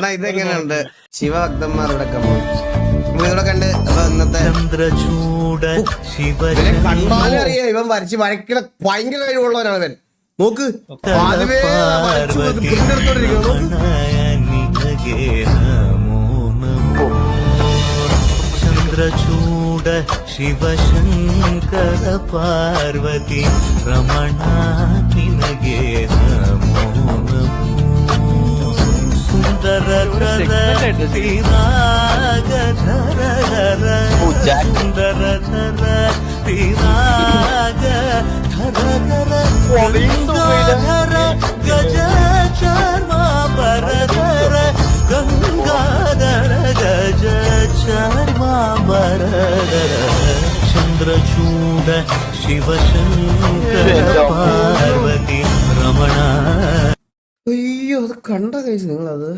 എടാ ഇതെങ്ങനെയുണ്ട് ശിവഭക്തന്മാരുടെ ഇവിടെ കണ്ട് അപ്പൊ ഇന്നത്തെ കണ്ടാലും അറിയാം ഇവൻ വരച്ച് വരയ്ക്കണ ഭയങ്കര കഴിവുള്ളവനാണ് ഇവൻ. നോക്ക് ആദ്യമേ ചന്ദ്രചൂഡ ശിവശങ്കര പാർവതി രമണ നിനഗേ നമോ നമോ സുന്ദര സുന്ദര ഗജ ചർമാപരധര ഗംഗാധര ഗജ ചർമാപരധര ചന്ദ്രചൂഡ ശിവശങ്കര പാർവതി രമണ. അയ്യോ അത് കണ്ട കഴിച്ചു നിങ്ങളത്.